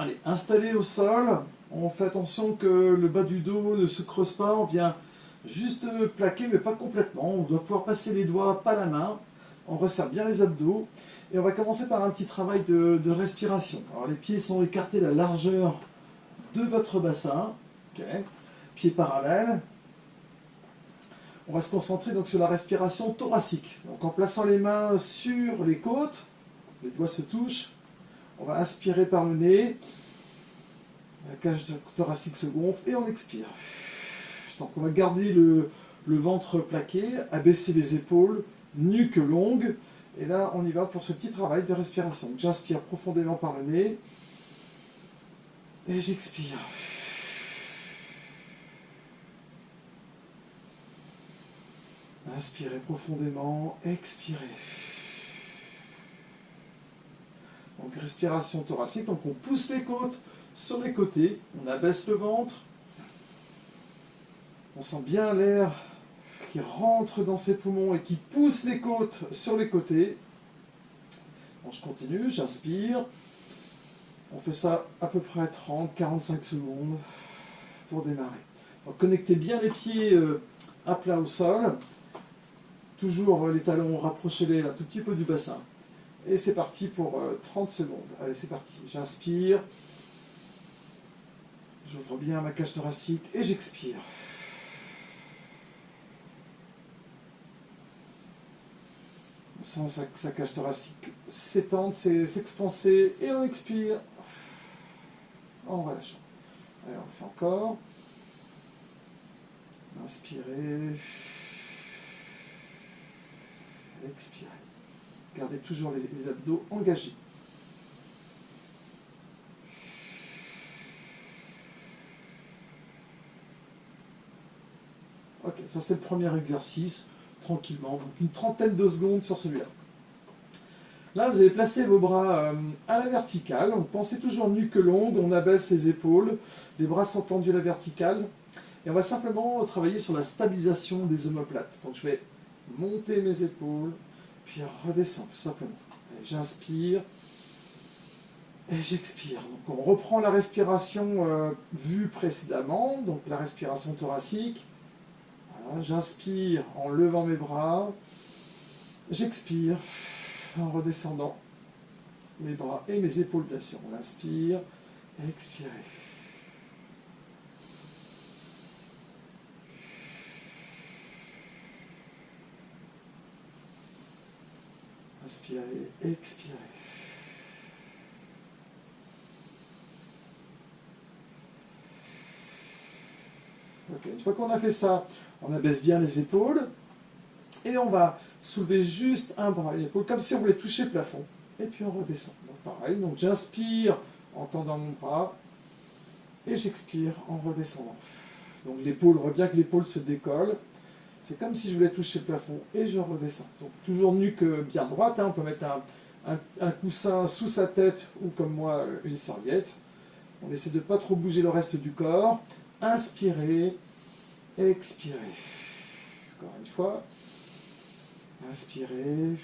Allez, installé au sol, on fait attention que le bas du dos ne se creuse pas, on vient juste plaquer mais pas complètement, on doit pouvoir passer les doigts, pas la main, on resserre bien les abdos et on va commencer par un petit travail de respiration. Alors les pieds sont écartés à la largeur de votre bassin, okay. Pieds parallèles. On va se concentrer donc sur la respiration thoracique. Donc en plaçant les mains sur les côtes, les doigts se touchent, on va inspirer par le nez, la cage thoracique se gonfle et on expire. Donc on va garder le ventre plaqué, abaisser les épaules, nuque longue, et là on y va pour ce petit travail de respiration. J'inspire profondément par le nez, et j'expire. Inspirez profondément, expirez. Donc respiration thoracique, donc on pousse les côtes sur les côtés, on abaisse le ventre, on sent bien l'air qui rentre dans ses poumons et qui pousse les côtes sur les côtés. Donc je continue, j'inspire. On fait ça à peu près 30-45 secondes pour démarrer. Donc connectez bien les pieds à plat au sol. Toujours les talons, rapprochez-les un tout petit peu du bassin. Et c'est parti pour 30 secondes. Allez, c'est parti. J'inspire. J'ouvre bien ma cage thoracique et j'expire. On sent sa cage thoracique s'étendre, s'expanser et on expire en relâchant. Allez, on le fait encore. Inspirez. Expirez. Gardez toujours les abdos engagés. Ok, ça c'est le premier exercice, tranquillement. Donc une trentaine de secondes sur celui-là. Là, vous allez placer vos bras à la verticale. Donc pensez toujours nuque longue, on abaisse les épaules, les bras sont tendus à la verticale. Et on va simplement travailler sur la stabilisation des omoplates. Donc je vais monter mes épaules, puis redescendre, tout simplement. J'inspire et j'expire. Donc on reprend la respiration vue précédemment, donc la respiration thoracique. Voilà, j'inspire en levant mes bras, j'expire en redescendant mes bras et mes épaules, bien sûr. On inspire et expirez. Inspirez, expirez. Ok, une fois qu'on a fait ça, on abaisse bien les épaules et on va soulever juste un bras et l'épaule comme si on voulait toucher le plafond. Et puis on redescend. Donc pareil, donc j'inspire en tendant mon bras et j'expire en redescendant. Donc l'épaule, on voit bien que l'épaule se décolle. C'est comme si je voulais toucher le plafond et je redescends. Donc toujours nuque bien droite, hein. On peut mettre un coussin sous sa tête ou comme moi une serviette. On essaie de ne pas trop bouger le reste du corps. Inspirez, expirez. Encore une fois. Inspirez.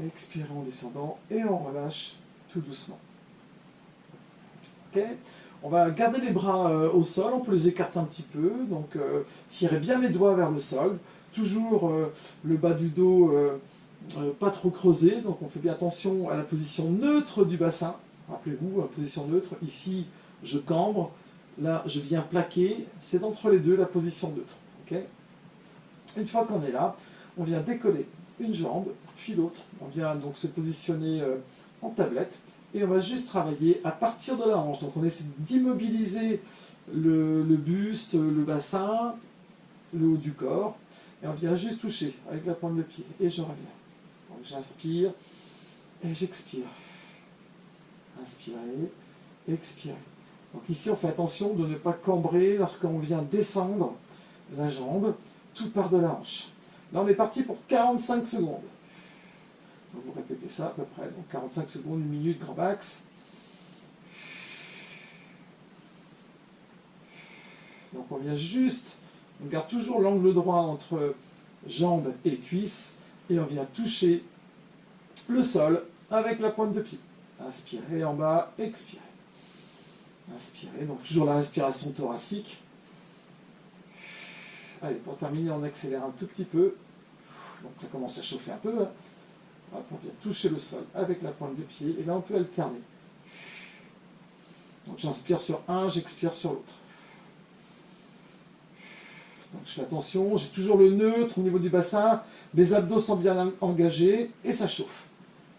Expirez en descendant et on relâche tout doucement. Ok ? On va garder les bras au sol, on peut les écarter un petit peu, donc tirez bien les doigts vers le sol, toujours le bas du dos pas trop creusé, donc on fait bien attention à la position neutre du bassin, rappelez-vous, la position neutre, ici je cambre, là je viens plaquer, c'est entre les deux la position neutre. Okay. Une fois qu'on est là, on vient décoller une jambe, puis l'autre, on vient donc se positionner en tablette, et on va juste travailler à partir de la hanche. Donc on essaie d'immobiliser le buste, le bassin, le haut du corps. Et on vient juste toucher avec la pointe de pied. Et je reviens. Donc j'inspire et j'expire. Inspirez, expirez. Donc ici on fait attention de ne pas cambrer lorsqu'on vient descendre la jambe. Tout part de la hanche. Là on est parti pour 45 secondes. Donc vous répétez ça à peu près, donc 45 secondes, 1 minute, grand max. Donc on vient juste, on garde toujours l'angle droit entre jambes et cuisses, et on vient toucher le sol avec la pointe de pied. Inspirez en bas, expirez. Inspirez, donc toujours la respiration thoracique. Allez, pour terminer, on accélère un tout petit peu. Donc ça commence à chauffer un peu. Hop, on vient toucher le sol avec la pointe de pied. Et là, on peut alterner. Donc j'inspire sur un, j'expire sur l'autre. Donc je fais attention, j'ai toujours le neutre au niveau du bassin. Mes abdos sont bien engagés et ça chauffe.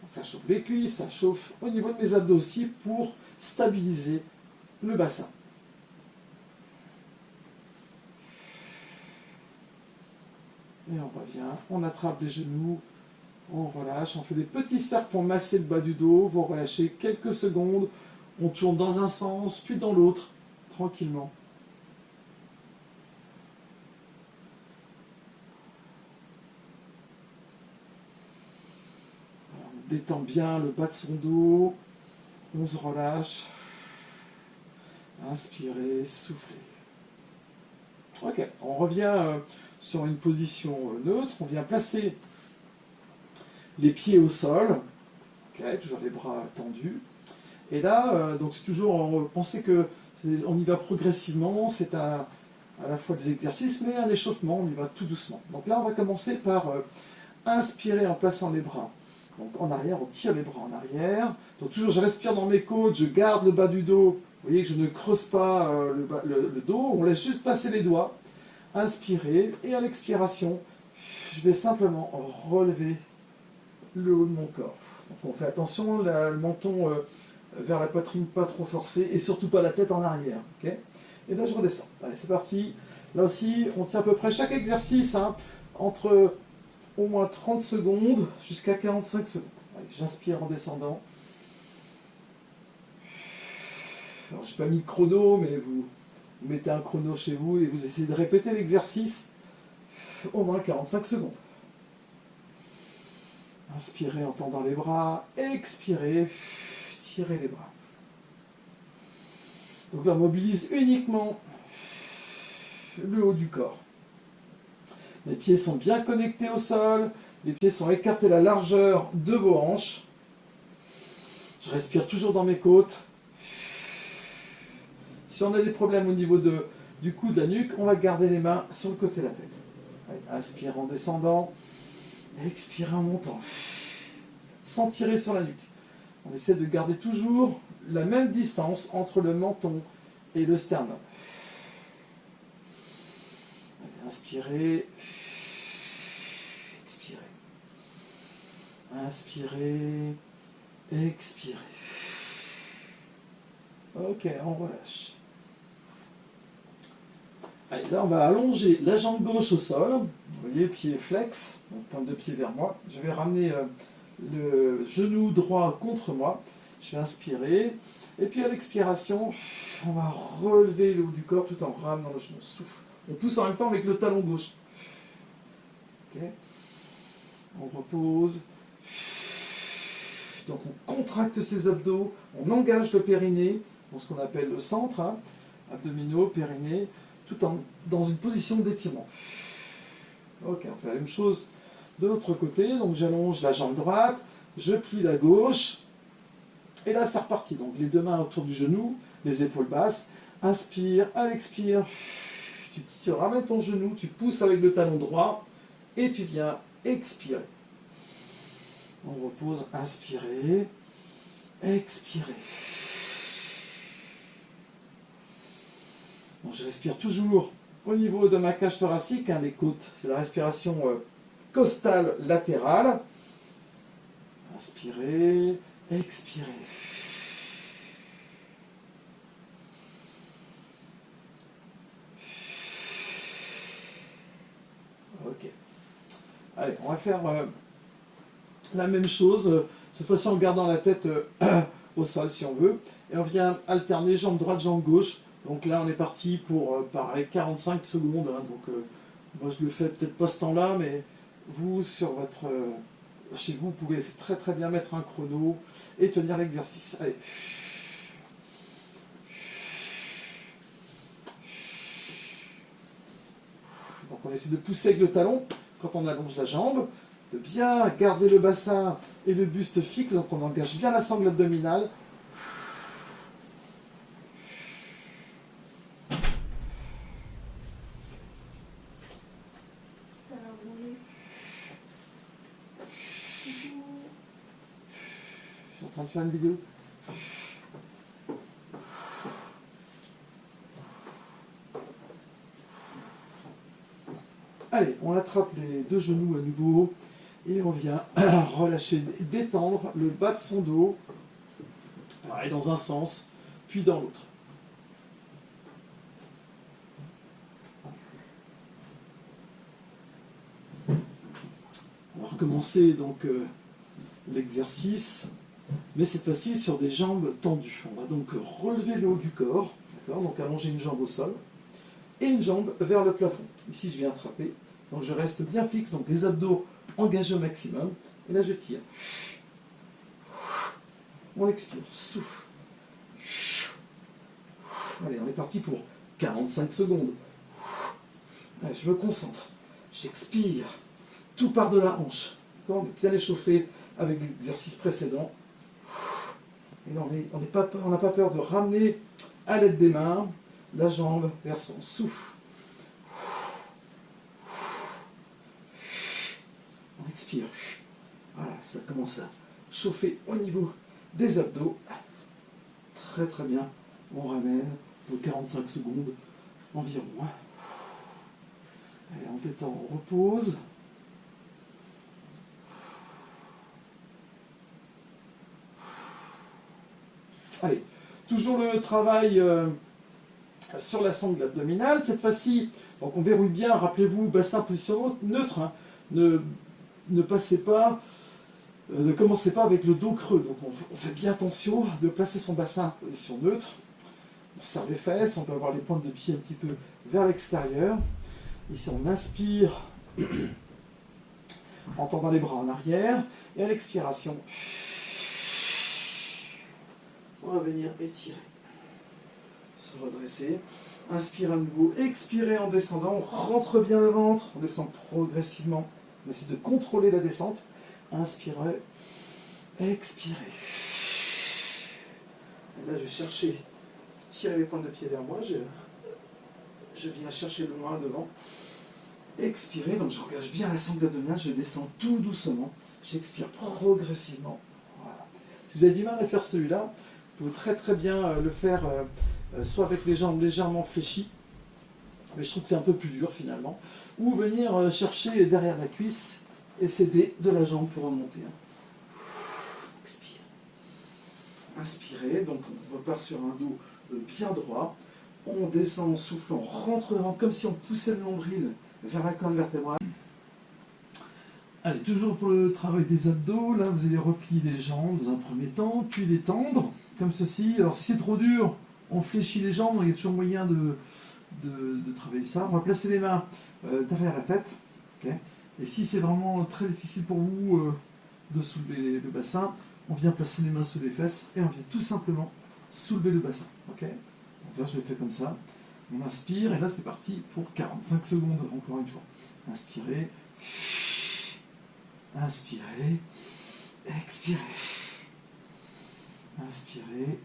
Donc ça chauffe les cuisses, ça chauffe au niveau de mes abdos aussi pour stabiliser le bassin. Et on revient, on attrape les genoux, on relâche, on fait des petits cercles pour masser le bas du dos, vous relâchez quelques secondes, on tourne dans un sens, puis dans l'autre, tranquillement. On détend bien le bas de son dos, on se relâche, inspirez, soufflez. Ok, on revient sur une position neutre, on vient placer les pieds au sol, okay, toujours les bras tendus. Et là, donc c'est toujours, pensez que on y va progressivement, c'est à la fois des exercices, mais un échauffement, on y va tout doucement. Donc là, on va commencer par inspirer en plaçant les bras. Donc en arrière, on tire les bras en arrière. Donc toujours, je respire dans mes côtes, je garde le bas du dos. Vous voyez que je ne creuse pas le dos, on laisse juste passer les doigts. Inspirez, et à l'expiration, je vais simplement relever le haut de mon corps. Donc on fait attention, le menton vers la poitrine, pas trop forcé, et surtout pas la tête en arrière. Okay, et là je redescends. Allez, c'est parti. Là aussi, on tient à peu près chaque exercice, hein, entre au moins 30 secondes jusqu'à 45 secondes. Allez, j'inspire en descendant. Alors, je n'ai pas mis de chrono, mais vous mettez un chrono chez vous et vous essayez de répéter l'exercice au moins 45 secondes. Inspirez en tendant les bras, expirez, tirez les bras. Donc là, on mobilise uniquement le haut du corps. Les pieds sont bien connectés au sol, les pieds sont écartés à la largeur de vos hanches. Je respire toujours dans mes côtes. Si on a des problèmes au niveau du cou, de la nuque, on va garder les mains sur le côté de la tête. Allez, inspire en descendant, expire en montant. Sans tirer sur la nuque. On essaie de garder toujours la même distance entre le menton et le sternum. Allez, inspirez, expirez. Inspirez, expirez. Ok, on relâche. Allez, là on va allonger la jambe gauche au sol. Vous voyez, pied flex, donc pointe de pied vers moi. Je vais ramener le genou droit contre moi. Je vais inspirer. Et puis à l'expiration, on va relever le haut du corps tout en ramenant le genou. Souffle. On pousse en même temps avec le talon gauche. Okay. On repose. Donc on contracte ses abdos, on engage le périnée, dans ce qu'on appelle le centre, hein, abdominaux, périnée, tout dans une position d'étirement. Ok, on fait la même chose de l'autre côté, donc j'allonge la jambe droite, je plie la gauche, et là c'est reparti. Donc les deux mains autour du genou, les épaules basses, inspire, à l'expire, tu ramènes ton genou, tu pousses avec le talon droit, et tu viens expirer. On repose, inspirez, expirez. Bon, je respire toujours au niveau de ma cage thoracique, hein, les côtes, c'est la respiration costale latérale. Inspirez, expirez. Ok. Allez, on va faire la même chose, cette fois-ci en gardant la tête au sol si on veut. Et on vient alterner jambe droite, jambe gauche. Donc là on est parti pour pareil 45 secondes. Hein, donc moi je le fais peut-être pas ce temps-là, mais vous sur votre chez vous, vous pouvez très très bien mettre un chrono et tenir l'exercice. Allez. Donc on essaie de pousser avec le talon quand on allonge la jambe, de bien garder le bassin et le buste fixe, donc on engage bien la sangle abdominale. Je suis en train de faire une vidéo. Allez, on attrape les deux genoux à nouveau et on vient relâcher, détendre le bas de son dos, pareil dans un sens, puis dans l'autre. On va recommencer donc l'exercice, mais cette fois-ci sur des jambes tendues. On va donc relever le haut du corps, donc allonger une jambe au sol et une jambe vers le plafond. Ici, je viens attraper. Donc je reste bien fixe, donc les abdos engagés au maximum. Et là, je tire. On expire. Souffle. Allez, on est parti pour 45 secondes. Allez, je me concentre. J'expire. Tout part de la hanche. On est bien échauffé avec l'exercice précédent. Et là, on n'a pas peur de ramener à l'aide des mains la jambe vers son souffle. On expire. Voilà, ça commence à chauffer au niveau des abdos. Très très bien. On ramène de 45 secondes environ. Allez, on détend, on repose. Allez, toujours le travail sur la sangle abdominale. Cette fois-ci, donc on verrouille bien, rappelez-vous, bassin position neutre. Hein. Ne passez pas, ne commencez pas avec le dos creux. Donc on fait bien attention de placer son bassin en position neutre. On serre les fesses, on peut avoir les pointes de pied un petit peu vers l'extérieur. Ici on inspire en tendant les bras en arrière. Et à l'expiration, on va venir étirer, se redresser. Inspire à nouveau, expirez en descendant, on rentre bien le ventre, on descend progressivement. On essaie de contrôler la descente. Inspirez, expirez. Et là, je vais chercher, tirer les pointes de pied vers moi. Je viens chercher le loin devant. Expirez, donc j'engage bien la sangle abdominale, je descends tout doucement. J'expire progressivement. Voilà. Si vous avez du mal à faire celui-là, vous pouvez très très bien le faire soit avec les jambes légèrement fléchies, mais je trouve que c'est un peu plus dur finalement, ou venir chercher derrière la cuisse et s'aider de la jambe pour remonter. Expire. Inspirez, donc on repart sur un dos bien droit, on descend en soufflant, on rentre le ventre comme si on poussait le nombril vers la colonne vertébrale. Allez, toujours pour le travail des abdos, là vous allez replier les jambes dans un premier temps, puis les tendre, comme ceci. Alors si c'est trop dur, on fléchit les jambes, il y a toujours moyen de travailler ça. On va placer les mains derrière la tête. Okay. Et si c'est vraiment très difficile pour vous de soulever le bassin, on vient placer les mains sous les fesses et on vient tout simplement soulever le bassin. Okay. Donc là je le fais comme ça. On inspire et là c'est parti pour 45 secondes, encore une fois. Inspirez. Inspirez, expirez, inspirez.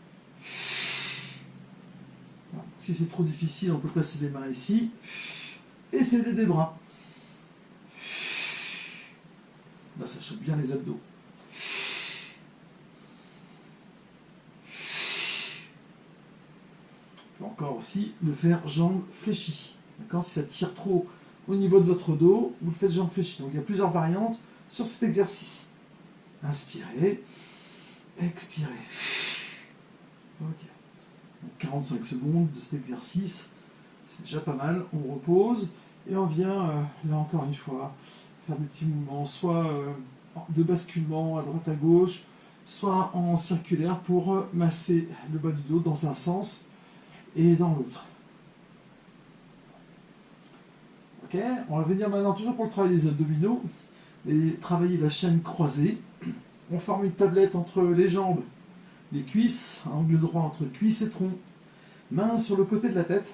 Voilà. Si c'est trop difficile, on peut placer les mains ici et s'aider des bras. Là, ça chauffe bien les abdos. On peut encore aussi le faire jambes fléchies. D'accord ? Si ça tire trop au niveau de votre dos, vous le faites jambes fléchies. Donc il y a plusieurs variantes sur cet exercice. Inspirez, expirez. Ok. Donc 45 secondes de cet exercice, c'est déjà pas mal. On repose et on vient, là encore une fois, faire des petits mouvements, soit de basculement à droite à gauche, soit en circulaire pour masser le bas du dos dans un sens et dans l'autre. Ok, on va venir maintenant toujours pour le travail des abdominaux. Et travailler la chaîne croisée. On forme une tablette entre les jambes, les cuisses, un angle droit entre cuisse et tronc, main sur le côté de la tête.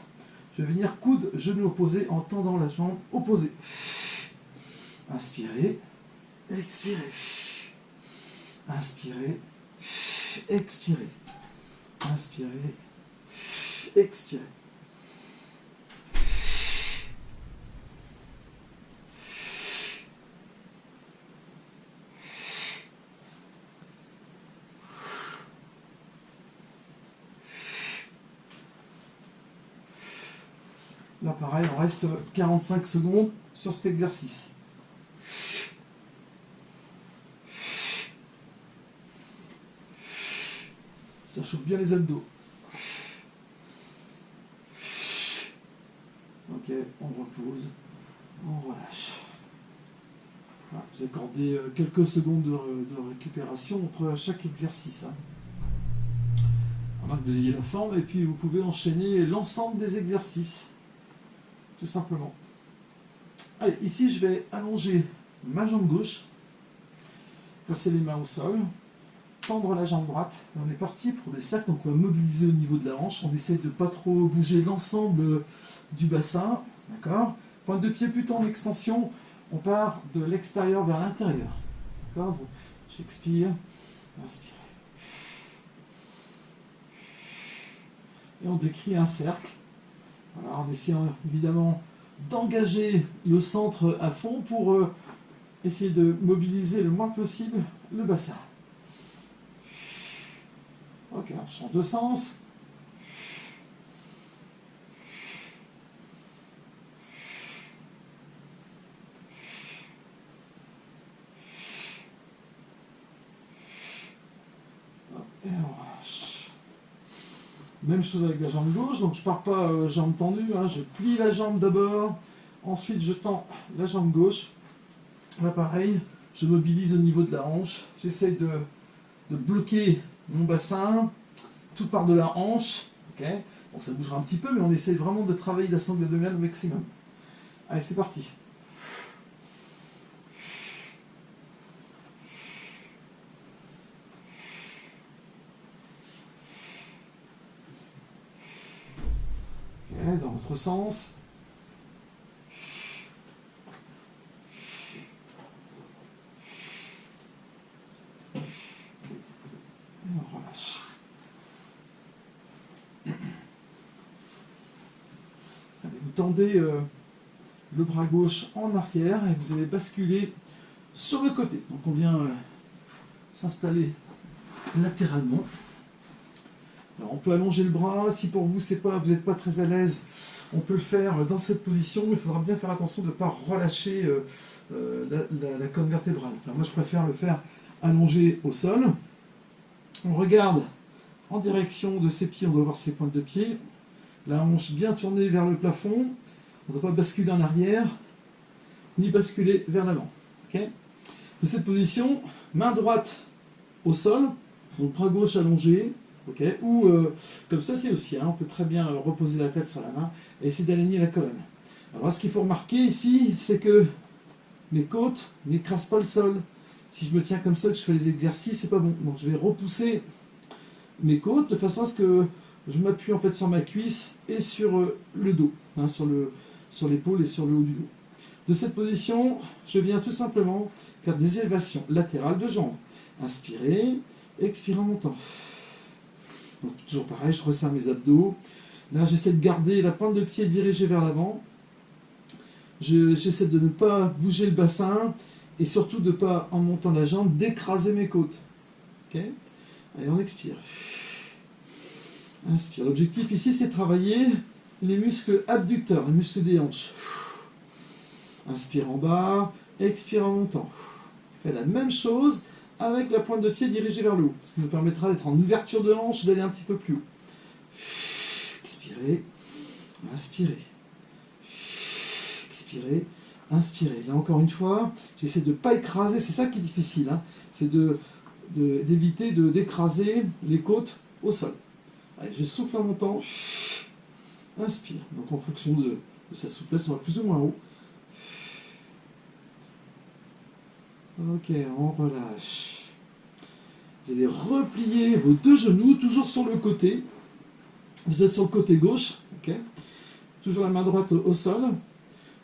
Je vais venir coude, genou opposé en tendant la jambe opposée. Inspirez, expirez. Inspirez, expirez. Inspirez, expirez. Là, pareil, on reste 45 secondes sur cet exercice. Ça chauffe bien les abdos. Ok, on repose, on relâche. Voilà, vous accordez quelques secondes de récupération entre chaque exercice. Avant que vous ayez la forme, et puis vous pouvez enchaîner l'ensemble des exercices. Tout simplement. Allez, ici je vais allonger ma jambe gauche, placer les mains au sol, tendre la jambe droite. On est parti pour des cercles, donc on va mobiliser au niveau de la hanche. On essaie de ne pas trop bouger l'ensemble du bassin. D'accord ? Pointe de pied plutôt en extension. On part de l'extérieur vers l'intérieur. D'accord ? J'expire, inspire. Et on décrit un cercle. Alors, en essayant évidemment d'engager le centre à fond pour essayer de mobiliser le moins possible le bassin. Ok, on change de sens. Et on relâche. Même chose avec la jambe gauche, donc je pars pas jambe tendue, je plie la jambe d'abord, ensuite je tends la jambe gauche. Là pareil, je mobilise au niveau de la hanche, j'essaie de bloquer mon bassin, tout part de la hanche, ok, donc ça bougera un petit peu, mais on essaie vraiment de travailler la sangle abdominale au maximum. Allez, c'est parti. Dans l'autre sens. Et on relâche. Allez, vous tendez le bras gauche en arrière et vous allez basculer sur le côté. Donc on vient s'installer latéralement. Alors on peut allonger le bras, si pour vous vous n'êtes pas très à l'aise, on peut le faire dans cette position, mais il faudra bien faire attention de ne pas relâcher la colonne vertébrale. Enfin, moi je préfère le faire allongé au sol. On regarde en direction de ses pieds, on doit voir ses pointes de pied. La hanche bien tournée vers le plafond, on ne doit pas basculer en arrière, ni basculer vers l'avant. Okay ? De cette position, main droite au sol, donc bras gauche allongé. Okay. Ou comme ça c'est aussi, on peut très bien reposer la tête sur la main et essayer d'aligner la colonne. Alors ce qu'il faut remarquer ici, c'est que mes côtes n'écrasent pas le sol. Si je me tiens comme ça, que je fais les exercices, c'est pas bon. Donc je vais repousser mes côtes de façon à ce que je m'appuie en fait sur ma cuisse et sur le dos, sur l'épaule et sur le haut du dos. De cette position, je viens tout simplement faire des élévations latérales de jambes. Inspirez, expirez en montant. Donc toujours pareil, je resserre mes abdos. Là, j'essaie de garder la pointe de pied dirigée vers l'avant. J'essaie de ne pas bouger le bassin et surtout de ne pas, en montant la jambe, d'écraser mes côtes. Okay ? Allez, on expire. Inspire. L'objectif ici, c'est de travailler les muscles abducteurs, les muscles des hanches. Inspire en bas, expire en montant. Fais la même chose avec la pointe de pied dirigée vers le haut, ce qui nous permettra d'être en ouverture de hanche et d'aller un petit peu plus haut. Expirez, inspirez. Expirez, inspirez. Là encore une fois, j'essaie de ne pas écraser, c'est ça qui est difficile, c'est d'éviter d'écraser les côtes au sol. Allez, je souffle en montant, inspire. Donc en fonction de sa souplesse, on va plus ou moins haut. Ok, on relâche. Vous allez replier vos deux genoux, toujours sur le côté. Vous êtes sur le côté gauche, ok. Toujours la main droite au sol.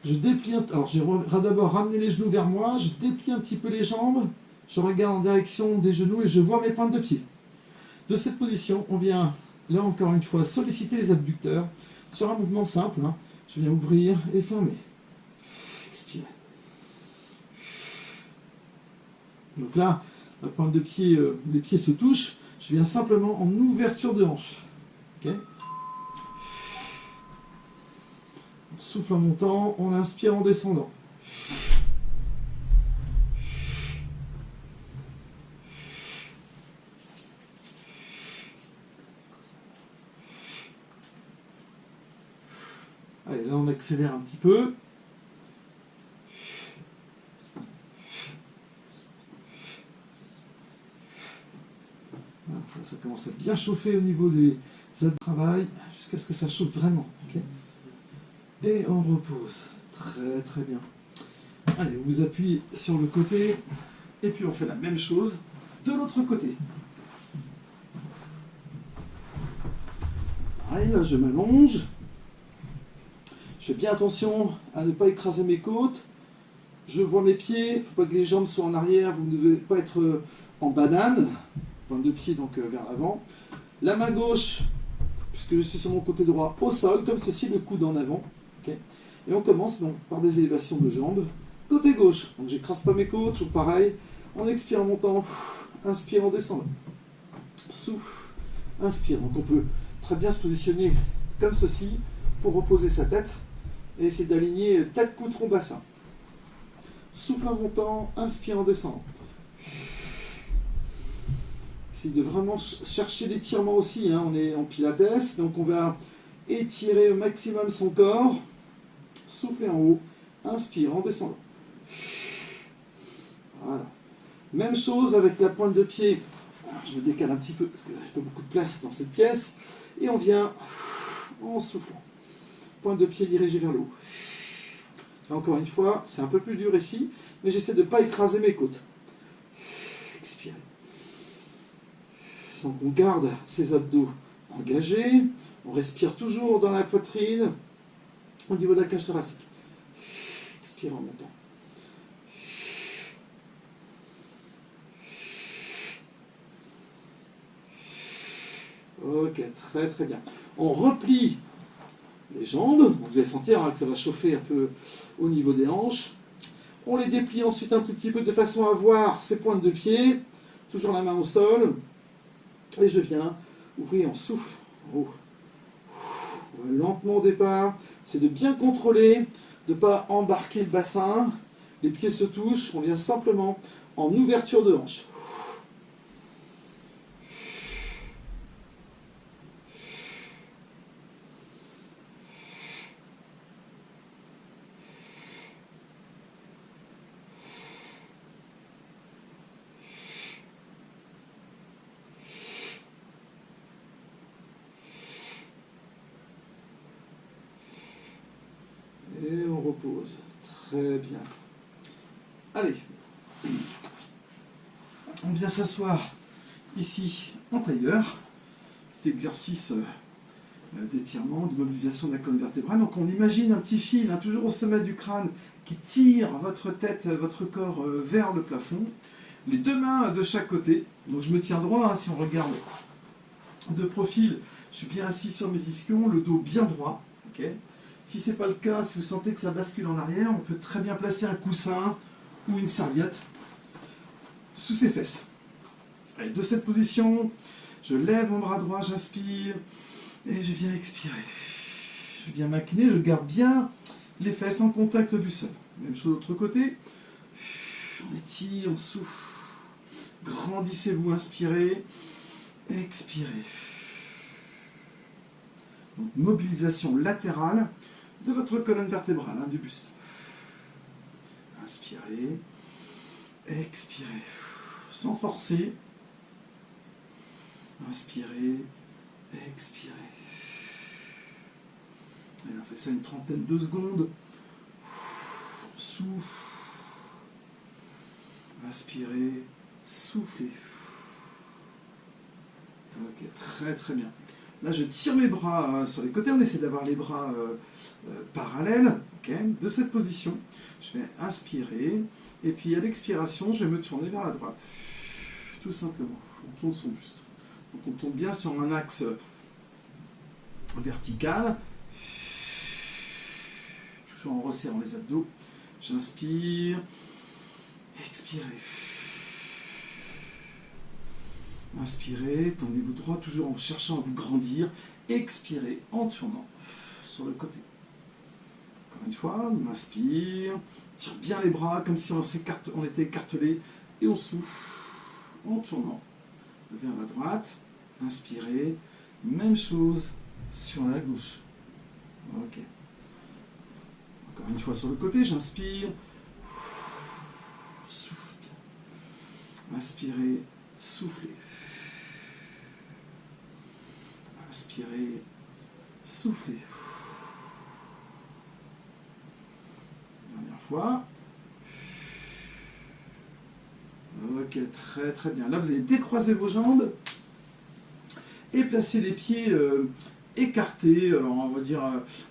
Je déplie, alors je vais d'abord ramener les genoux vers moi, je déplie un petit peu les jambes, je regarde en direction des genoux et je vois mes pointes de pied. De cette position, on vient, là encore une fois, solliciter les abducteurs sur un mouvement simple. Hein. Je viens ouvrir et fermer. Expire. Donc là, la pointe de pied, les pieds se touchent, je viens simplement en ouverture de hanche. Okay. On souffle en montant, on inspire en descendant. Allez, là on accélère un petit peu. Voilà, ça commence à bien chauffer au niveau des abdos de travail, jusqu'à ce que ça chauffe vraiment. Okay. Et on repose. Très très bien. Allez, vous appuyez sur le côté, et puis on fait la même chose de l'autre côté. Pareil, là je m'allonge. Je fais bien attention à ne pas écraser mes côtes. Je vois mes pieds, il ne faut pas que les jambes soient en arrière, vous ne devez pas être en banane. Pointe de pied donc vers l'avant. La main gauche, puisque je suis sur mon côté droit, au sol, comme ceci, le coude en avant. Okay. Et on commence donc par des élévations de jambes. Côté gauche, donc j'écrase pas mes côtes, toujours pareil. On expire en montant, inspire en descendant. Souffle, inspire. Donc on peut très bien se positionner comme ceci pour reposer sa tête et essayer d'aligner tête, cou, tronc, bassin. Souffle en montant, inspire en descendant. Essayez de vraiment chercher l'étirement aussi, hein. On est en pilates, donc on va étirer au maximum son corps. Soufflez en haut, inspire en descendant. Voilà. Même chose avec la pointe de pied. Je me décale un petit peu parce que j'ai pas beaucoup de place dans cette pièce. Et on vient en soufflant. Pointe de pied dirigée vers le haut. Là encore une fois, c'est un peu plus dur ici, mais j'essaie de ne pas écraser mes côtes. Expirez. Donc on garde ses abdos engagés. On respire toujours dans la poitrine au niveau de la cage thoracique. Expire en montant. Ok, très très bien. On replie les jambes. Donc vous allez sentir hein, que ça va chauffer un peu au niveau des hanches. On les déplie ensuite un tout petit peu de façon à voir ces pointes de pied. Toujours la main au sol. Et je viens ouvrir en souffle. Oh. Lentement au départ. C'est de bien contrôler, de ne pas embarquer le bassin. Les pieds se touchent. On vient simplement en ouverture de hanche. Et on repose. Très bien. Allez. On vient s'asseoir ici en tailleur. Petit exercice d'étirement, de mobilisation de la colonne vertébrale. Donc on imagine un petit fil, hein, toujours au sommet du crâne, qui tire votre tête, votre corps vers le plafond. Les deux mains de chaque côté. Donc je me tiens droit, hein, si on regarde de profil, je suis bien assis sur mes ischions, le dos bien droit. Okay. Si ce n'est pas le cas, si vous sentez que ça bascule en arrière, on peut très bien placer un coussin ou une serviette sous ses fesses. Allez, de cette position, je lève mon bras droit, j'inspire et je viens expirer. Je viens m'incliner, je garde bien les fesses en contact du sol. Même chose de l'autre côté. On étire, on souffle. Grandissez-vous, inspirez, expirez. Donc, mobilisation latérale de votre colonne vertébrale, hein, du buste. Inspirez, expirez, sans forcer. Inspirez, expirez. Et on fait ça une trentaine de secondes. Souffle. Inspirez, soufflez. Ok, très très bien. Là, je tire mes bras sur les côtés. On essaie d'avoir les bras parallèles. Okay. De cette position, je vais inspirer. Et puis à l'expiration, je vais me tourner vers la droite. Tout simplement. On tourne son buste. Donc on tourne bien sur un axe vertical. Toujours en resserrant les abdos. J'inspire. Expirez. Inspirez, tendez-vous droit, toujours en cherchant à vous grandir. Expirez en tournant sur le côté. Encore une fois, on inspire, tire bien les bras comme si on était écartelé et on souffle en tournant vers la droite. Inspirez, même chose sur la gauche. Ok. Encore une fois sur le côté, j'inspire. Souffle. Inspirez, soufflez. Inspirez, soufflez. Dernière fois. Ok, très très bien. Là, vous allez décroiser vos jambes et placer les pieds écartés. Alors, on va dire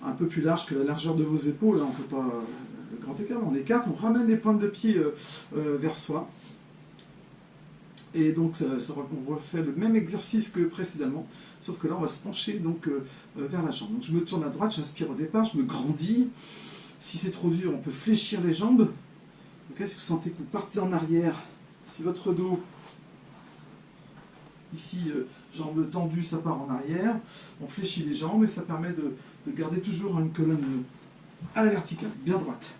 un peu plus large que la largeur de vos épaules. Là, on ne fait pas le grand écart, mais on écarte. On ramène les pointes de pied vers soi. Et donc, on refait le même exercice que précédemment, sauf que là, on va se pencher donc, vers la jambe. Donc, je me tourne à droite, j'inspire au départ, je me grandis. Si c'est trop dur, on peut fléchir les jambes. Okay, si vous sentez que vous partez en arrière, si votre dos, ici, jambes tendues, ça part en arrière, on fléchit les jambes et ça permet de garder toujours une colonne à la verticale, bien droite.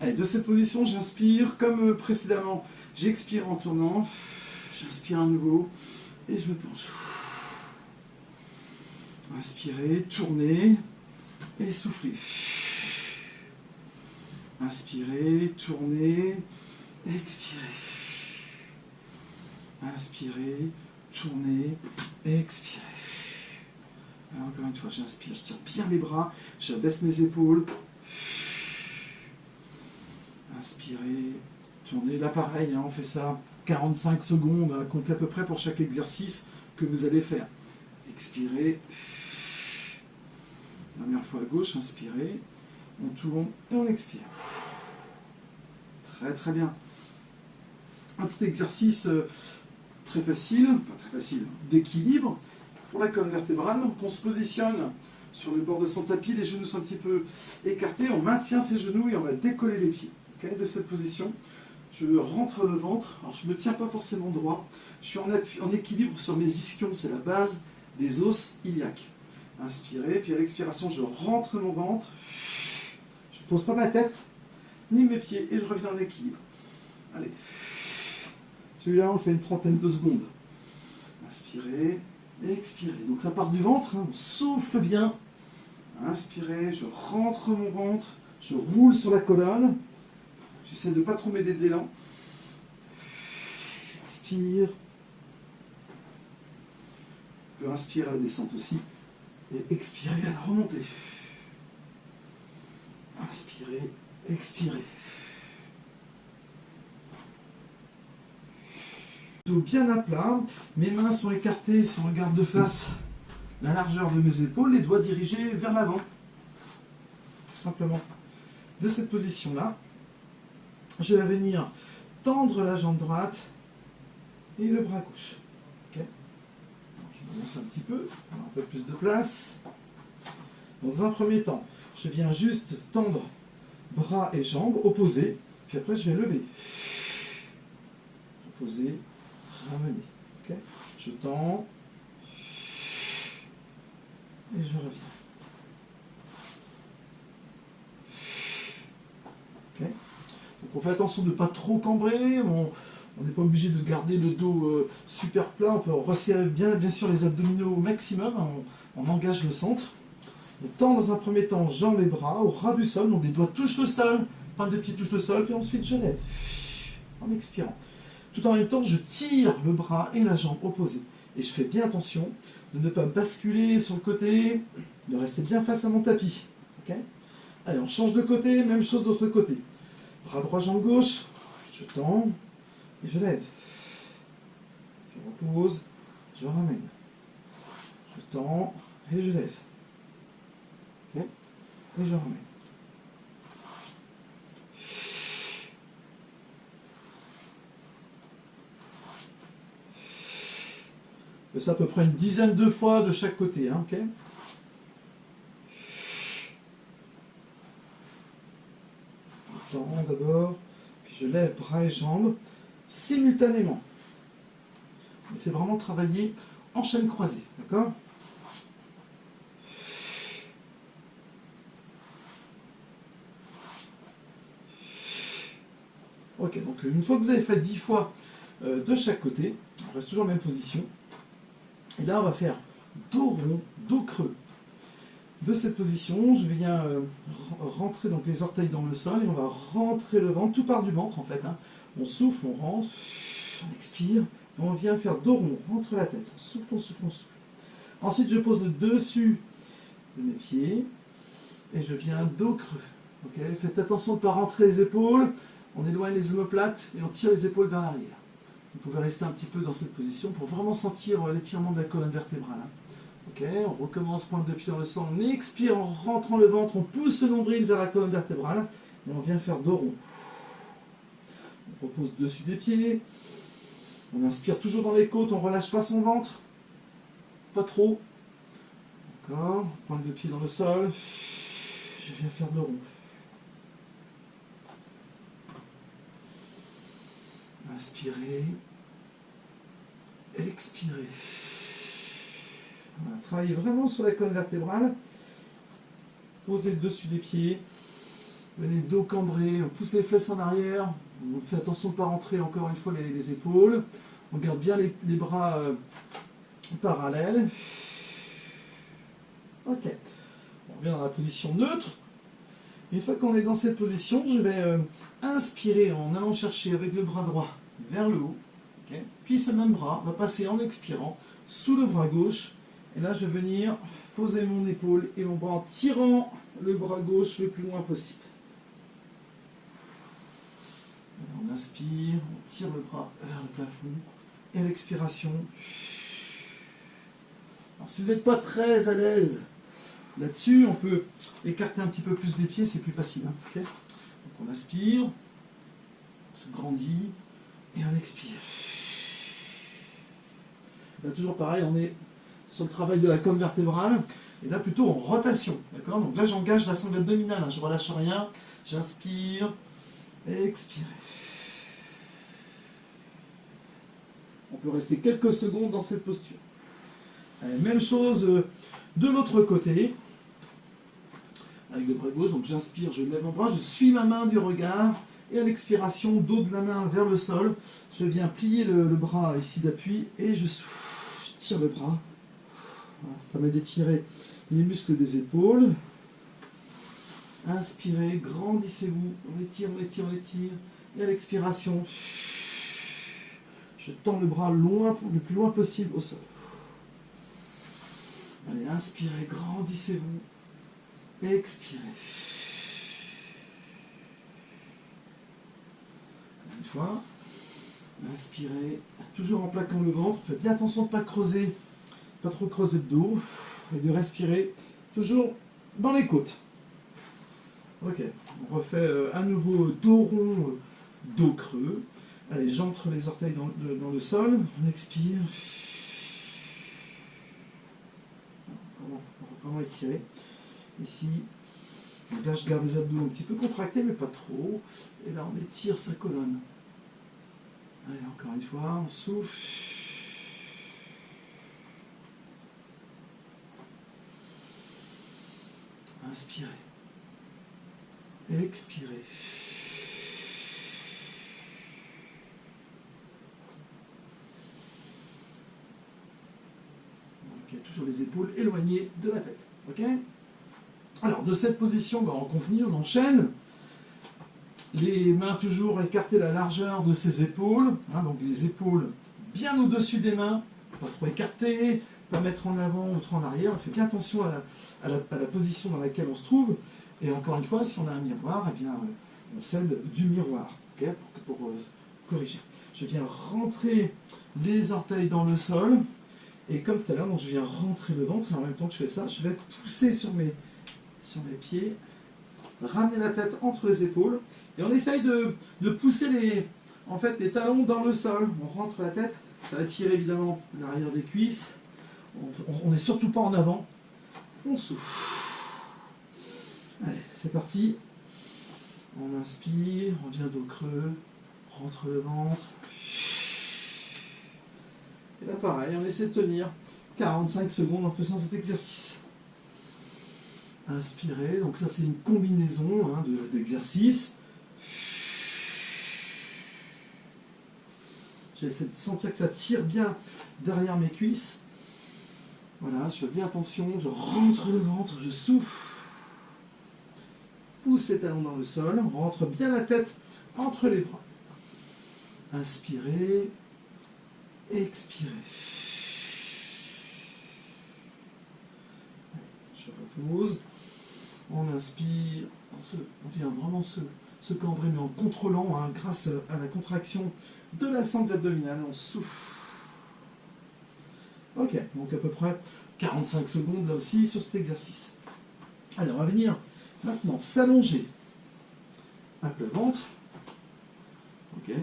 Allez, de cette position, j'inspire comme précédemment. J'expire en tournant, j'inspire à nouveau et je me penche. Inspirez, tournez et soufflez. Inspirez, tournez, expirez. Inspirez, tournez, expirez. Alors, encore une fois, j'inspire, je tire bien les bras, j'abaisse mes épaules. Inspirez, tournez. Là, pareil, on fait ça 45 secondes, comptez à peu près pour chaque exercice que vous allez faire. Expirez. Dernière fois à gauche, inspirez. On tourne et on expire. Très très bien. Un petit exercice très facile, d'équilibre pour la colonne vertébrale. Donc on se positionne sur le bord de son tapis, les genoux sont un petit peu écartés, on maintient ses genoux et on va décoller les pieds. Okay, de cette position, je rentre le ventre, alors je ne me tiens pas forcément droit, je suis en équilibre sur mes ischions, c'est la base des os iliaques. Inspirez, puis à l'expiration, je rentre mon ventre, je ne pose pas ma tête, ni mes pieds, et je reviens en équilibre. Allez. Celui-là, on le fait une trentaine de secondes. Inspirez, expirez. Donc ça part du ventre, on souffle bien. Inspirez, je rentre mon ventre, je roule sur la colonne. J'essaie de ne pas trop m'aider de l'élan. Expire. Je peux inspirer à la descente aussi. Et expirer à la remontée. Inspirez, expirez. Dos bien à plat, mes mains sont écartées si on regarde de face la largeur de mes épaules, les doigts dirigés vers l'avant. Tout simplement. De cette position-là, je vais venir tendre la jambe droite et le bras gauche. Okay. Je m'avance un petit peu, on a un peu plus de place. Dans un premier temps, je viens juste tendre bras et jambes opposés, puis après je vais lever. Opposer, ramener. Okay. Je tends et je reviens. Okay. Donc on fait attention de ne pas trop cambrer, on n'est pas obligé de garder le dos super plat, on peut resserrer bien sûr les abdominaux au maximum, on engage le centre. On tend dans un premier temps jambes et bras au ras du sol, donc les doigts touchent le sol, pointe de pied touche le sol, puis ensuite je lève en expirant. Tout en même temps, je tire le bras et la jambe opposée. Et je fais bien attention de ne pas basculer sur le côté, de rester bien face à mon tapis. Okay. Allez, on change de côté, même chose de l'autre côté. Bras droit, jambe gauche, je tends et je lève. Je repose, je ramène. Je tends et je lève. Okay. Et je remets. Je fais ça à peu près une dizaine de fois de chaque côté. Hein, okay. Je tends d'abord, puis je lève bras et jambes simultanément. C'est vraiment travailler en chaîne croisée, d'accord? Ok, donc une fois que vous avez fait 10 fois de chaque côté, on reste toujours en même position. Et là, on va faire dos rond, dos creux. De cette position, je viens rentrer donc les orteils dans le sol et on va rentrer le ventre, tout part du ventre en fait. Hein. On souffle, on rentre, on expire, et on vient faire dos rond, rentre la tête, on souffle, on souffle, on souffle. Ensuite, je pose le dessus de mes pieds et je viens dos creux. Okay. Faites attention de ne pas rentrer les épaules, on éloigne les omoplates et on tire les épaules vers l'arrière. Vous pouvez rester un petit peu dans cette position pour vraiment sentir l'étirement de la colonne vertébrale. Hein. Ok, on recommence, pointe de pied dans le sol, on expire en rentrant le ventre, on pousse le nombril vers la colonne vertébrale et on vient faire dos rond. On repose dessus des pieds, on inspire toujours dans les côtes, on ne relâche pas son ventre, pas trop. D'accord, pointe de pied dans le sol, je viens faire dos rond. Inspirez, expirez. Voilà, travaillez vraiment sur la colonne vertébrale. Posez le dessus des pieds. Venez dos cambré, on pousse les fesses en arrière. On fait attention de ne pas rentrer encore une fois les épaules. On garde bien les bras parallèles. Ok. On revient dans la position neutre. Une fois qu'on est dans cette position, je vais inspirer en allant chercher avec le bras droit vers le haut. Okay. Puis ce même bras va passer en expirant sous le bras gauche. Et là, je vais venir poser mon épaule et mon bras en tirant le bras gauche le plus loin possible. On inspire, on tire le bras vers le plafond. Et à l'expiration. Alors, si vous n'êtes pas très à l'aise là-dessus, on peut écarter un petit peu plus les pieds, c'est plus facile. Hein, okay. Donc on inspire, on se grandit et on expire. Là, toujours pareil, on est sur le travail de la colonne vertébrale, et là plutôt en rotation, d'accord? Donc là j'engage la sangle abdominale, hein, je ne relâche rien, j'inspire, expire. On peut rester quelques secondes dans cette posture. Allez, même chose de l'autre côté, avec le bras gauche, donc j'inspire, je lève mon bras, je suis ma main du regard, et à l'expiration, dos de la main vers le sol, je viens plier le bras ici d'appui, et je souffle, je tire le bras. Voilà, ça permet d'étirer les muscles des épaules. Inspirez, grandissez-vous, on étire, on étire, on étire. Et à l'expiration, je tends le bras le plus loin possible au sol. Allez, inspirez, grandissez-vous. Expirez. Une fois. Inspirez, toujours en plaquant le ventre. Faites bien attention de ne pas creuser. Pas trop creuser le dos et de respirer toujours dans les côtes. Ok, on refait à nouveau dos rond, dos creux. Allez, j'entre les orteils dans le sol, on expire. On va vraiment étirer. Ici, donc là je garde les abdos un petit peu contractés mais pas trop. Et là on étire sa colonne. Allez, encore une fois, on souffle. Inspirez. Expirez. Ok, toujours les épaules éloignées de la tête. Ok. Alors, de cette position, on continue, on enchaîne. Les mains toujours écartées à la largeur de ses épaules. Hein, donc les épaules bien au-dessus des mains, pas trop écartées, pas mettre en avant ou trop en arrière. On fait bien attention à la position dans laquelle on se trouve. Et encore une fois, si on a un miroir, eh bien, on s'aide du miroir, okay, pour corriger. Je viens rentrer les orteils dans le sol Et comme tout à l'heure, donc je viens rentrer le ventre, et en même temps que je fais ça, je vais pousser sur mes pieds, ramener la tête entre les épaules, et on essaye de pousser les talons dans le sol. On rentre la tête, ça va tirer évidemment l'arrière des cuisses, on n'est surtout pas en avant, on souffle. Allez, c'est parti. On inspire, on vient dos creux, rentre le ventre. Et là pareil, on essaie de tenir 45 secondes en faisant cet exercice. Inspirez, donc ça c'est une combinaison d'exercices. J'essaie de sentir que ça tire bien derrière mes cuisses. Voilà, je fais bien attention, je rentre le ventre, je souffle. Pousse les talons dans le sol, on rentre bien la tête entre les bras. Inspirez, expirez. Je repose. On inspire, on vient vraiment se cambrer, mais en contrôlant, grâce à la contraction de la sangle abdominale, on souffle. Ok, donc à peu près 45 secondes là aussi sur cet exercice. Allez, on va venir maintenant s'allonger à plat ventre. Ok.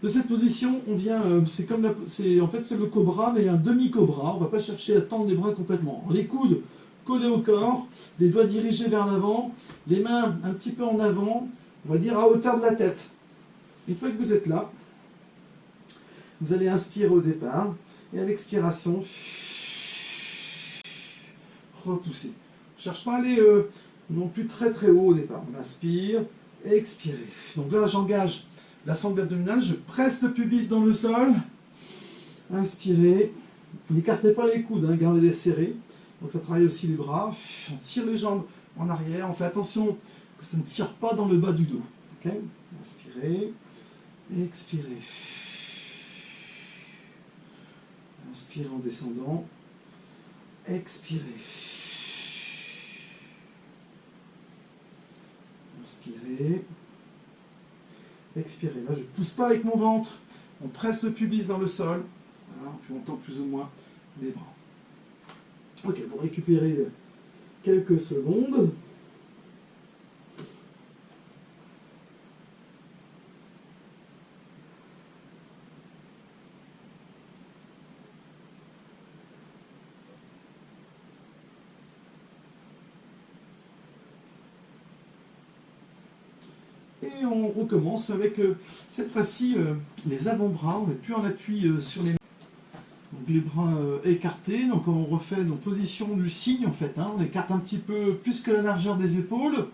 De cette position, on vient, c'est le cobra, mais un demi-cobra. On ne va pas chercher à tendre les bras complètement. Les coudes collés au corps, les doigts dirigés vers l'avant, les mains un petit peu en avant, on va dire à hauteur de la tête. Une fois que vous êtes là, vous allez inspirer au départ, et à l'expiration, repousser. On ne cherche pas à aller non plus très très haut au départ. On inspire, expirez. Donc là, j'engage la sangle abdominale, je presse le pubis dans le sol. Inspirez. N'écartez pas les coudes, gardez-les serrés. Donc ça travaille aussi les bras. On tire les jambes en arrière. On fait attention que ça ne tire pas dans le bas du dos. Okay. Inspirez. Expirez. Inspirez en descendant. Expirez. Inspirez. Expirez. Là, je ne pousse pas avec mon ventre. On presse le pubis dans le sol. Voilà, puis on tend plus ou moins les bras. Ok, pour récupérer quelques secondes. Et on recommence avec cette fois-ci les avant-bras. On n'est plus en appui sur les mains. Donc les bras écartés, donc on refait nos positions du cygne en fait, on écarte un petit peu plus que la largeur des épaules.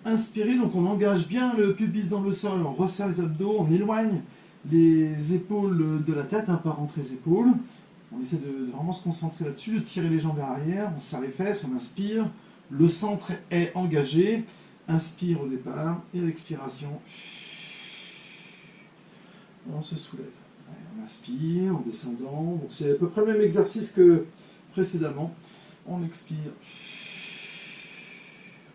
Inspirez, donc on engage bien le pubis dans le sol, on resserre les abdos, on éloigne les épaules de la tête, par entre les épaules. On essaie de vraiment se concentrer là-dessus, de tirer les jambes vers l'arrière, on serre les fesses, on inspire, le centre est engagé, inspire au départ, et à l'expiration, on se soulève. On inspire en descendant, c'est à peu près le même exercice que précédemment. On expire.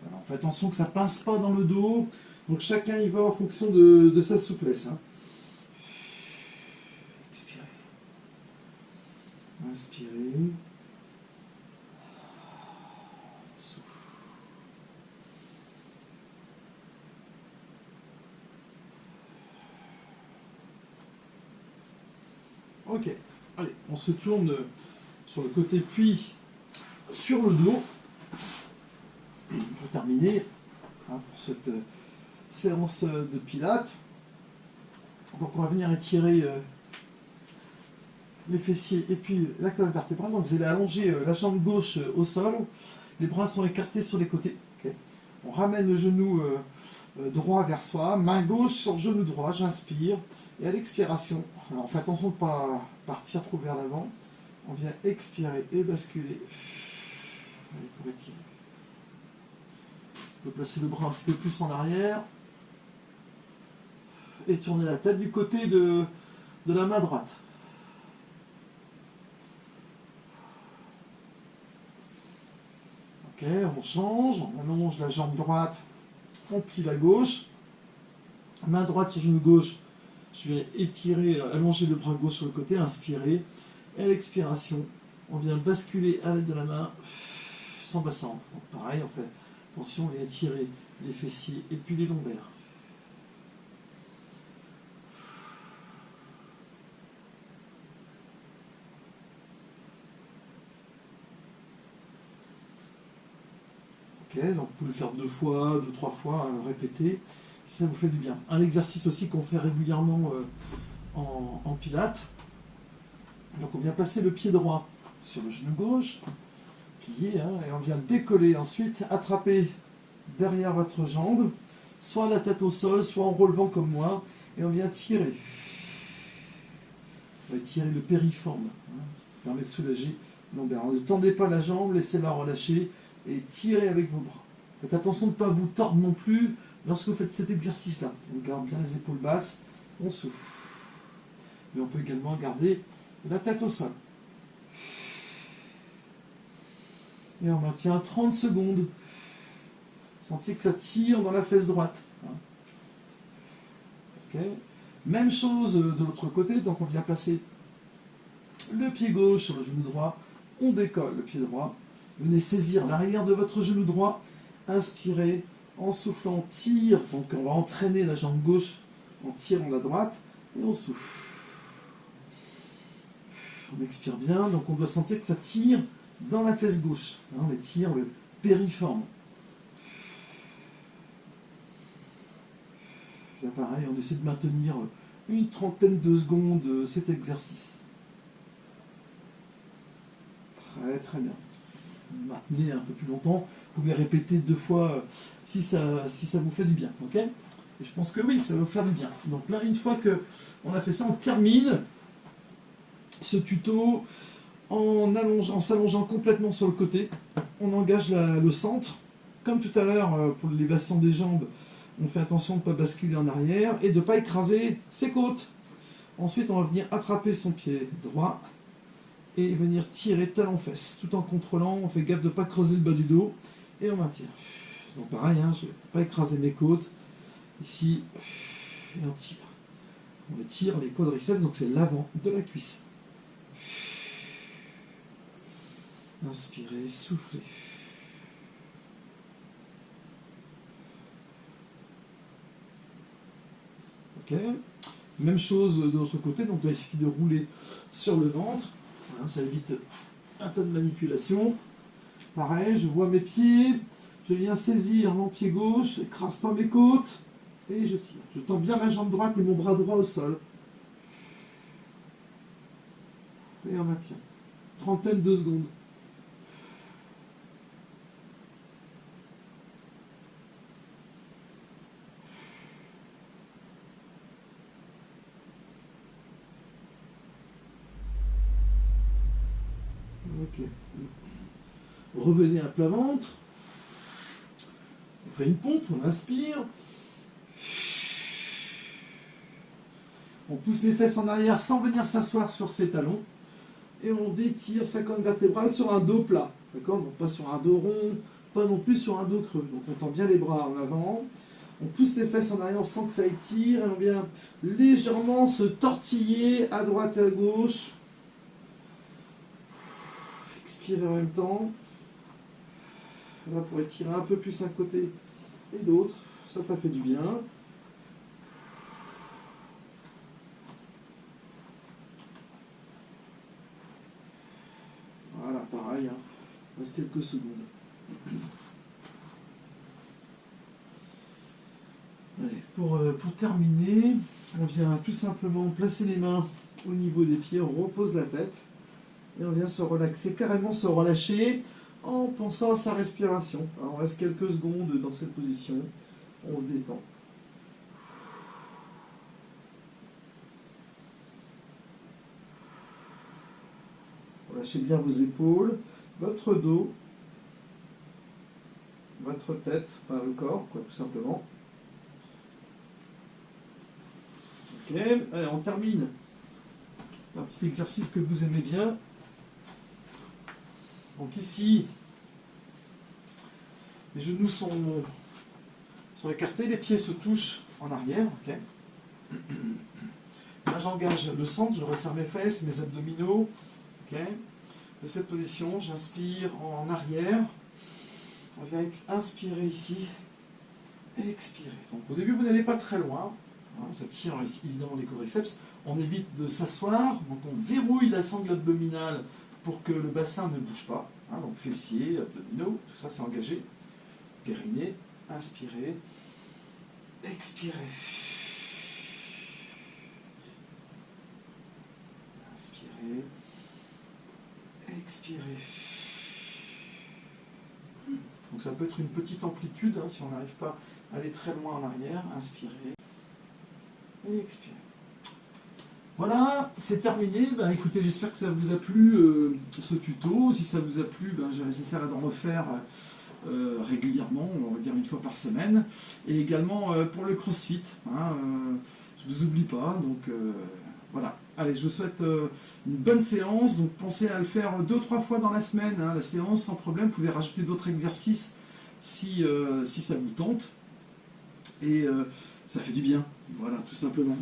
Voilà, on fait attention que ça ne pince pas dans le dos. Donc chacun y va en fonction de sa souplesse. Expirez. Inspirez. Souffle. Ok, allez, on se tourne sur le côté puis sur le dos pour terminer pour cette séance de pilates. Donc on va venir étirer les fessiers et puis la colonne vertébrale. Donc vous allez allonger la jambe gauche au sol, les bras sont écartés sur les côtés. Okay. On ramène le genou droit vers soi, main gauche sur le genou droit, j'inspire. Et à l'expiration, alors on fait attention de ne pas partir trop vers l'avant, on vient expirer et basculer. Allez, pour étirer. On peut placer le bras un petit peu plus en arrière et tourner la tête du côté de la main droite. Ok, on change, on allonge la jambe droite, on plie la gauche, main droite sur genou gauche. Je vais étirer, allonger le bras gauche sur le côté, inspirer, et à l'expiration, On vient basculer à l'aide de la main sans bassin. Donc pareil, on fait attention et étirer les fessiers et puis les lombaires. Ok, donc vous pouvez le faire 2 fois, 2, 3 fois, répéter, si ça vous fait du bien. Un exercice aussi qu'on fait régulièrement en pilates. Donc on vient placer le pied droit sur le genou gauche, plié, hein, et on vient décoller. Ensuite, attraper derrière votre jambe, soit la tête au sol, soit en relevant comme moi, et on vient tirer. On va tirer le périforme, hein, permet de soulager le lombaire. Ne tendez pas la jambe, laissez-la relâcher, et tirez avec vos bras. Faites attention de ne pas vous tordre non plus lorsque vous faites cet exercice-là. On garde bien les épaules basses, on souffle. Mais on peut également garder la tête au sol. Et on maintient 30 secondes. Sentez que ça tire dans la fesse droite. Okay. Même chose de l'autre côté, donc on vient placer le pied gauche sur le genou droit, on décolle le pied droit, venez saisir l'arrière de votre genou droit, inspirez, en soufflant, on tire, donc on va entraîner la jambe gauche en tirant la droite, et on souffle. On expire bien, donc on doit sentir que ça tire dans la fesse gauche, hein, on étire le périforme. Là pareil, on essaie de maintenir une trentaine de secondes cet exercice. Très très bien. Maintenez un peu plus longtemps, vous pouvez répéter 2 fois si ça vous fait du bien. Okay, et je pense que oui, ça va vous faire du bien. Donc là, une fois qu'on a fait ça, on termine ce tuto en s'allongeant complètement sur le côté. On engage le centre. Comme tout à l'heure, pour l'élévation des jambes, on fait attention de ne pas basculer en arrière et de ne pas écraser ses côtes. Ensuite, on va venir attraper son pied droit et venir tirer talon-fesse. Tout en contrôlant, on fait gaffe de ne pas creuser le bas du dos et on maintient. Donc pareil, hein, je ne vais pas écraser mes côtes. Ici, et on tire. On étire les quadriceps, donc c'est l'avant de la cuisse. Inspirez, soufflez. Ok. Même chose de l'autre côté, donc là il suffit de rouler sur le ventre. Voilà, ça évite un tas de manipulations. Pareil, je vois mes pieds, je viens saisir mon pied gauche, je n'écrase pas mes côtes, et je tire. Je tends bien ma jambe droite et mon bras droit au sol. Et on maintient. Trentaine de secondes. Ok. Revenez à plat ventre. On fait une pompe, on inspire. On pousse les fesses en arrière sans venir s'asseoir sur ses talons. Et on détire sa colonne vertébrale sur un dos plat. D'accord? Donc pas sur un dos rond, pas non plus sur un dos creux. Donc on tend bien les bras en avant. On pousse les fesses en arrière, on sent que ça étire. Et on vient légèrement se tortiller à droite et à gauche. Expirer en même temps. Là pour étirer un peu plus un côté et l'autre. Ça fait du bien. Voilà, pareil, hein. Il reste quelques secondes. Allez, pour terminer, on vient tout simplement placer les mains au niveau des pieds, on repose la tête et on vient se relaxer, carrément se relâcher en pensant à sa respiration. Alors, on reste quelques secondes dans cette position, on se détend. Lâchez bien vos épaules, votre dos, votre tête, enfin le corps, quoi, tout simplement. Ok, allez, on termine. Un petit exercice que vous aimez bien. Donc ici, les genoux sont écartés, les pieds se touchent en arrière. Okay. Là, j'engage le centre, je resserre mes fesses, mes abdominaux. Okay. de cette position. J'inspire en arrière. On vient inspirer ici. Expirer. Donc au début, vous n'allez pas très loin. Ça tire évidemment les quadriceps. On évite de s'asseoir. Donc on verrouille la sangle abdominale pour que le bassin ne bouge pas. Donc fessiers, abdominaux, tout ça c'est engagé. Périnée. Inspirez. Expirez. Inspirez. Expirez. Donc ça peut être une petite amplitude si on n'arrive pas à aller très loin en arrière. Inspirez. Et expirez. Voilà, c'est terminé. Écoutez, j'espère que ça vous a plu ce tuto. Si ça vous a plu, j'essaierai d'en refaire régulièrement, on va dire une fois par semaine. Et également pour le CrossFit. Je ne vous oublie pas. Donc voilà. Allez, je vous souhaite une bonne séance. Donc pensez à le faire 2-3 fois dans la semaine. La séance sans problème. Vous pouvez rajouter d'autres exercices si ça vous tente. Et ça fait du bien. Voilà, tout simplement.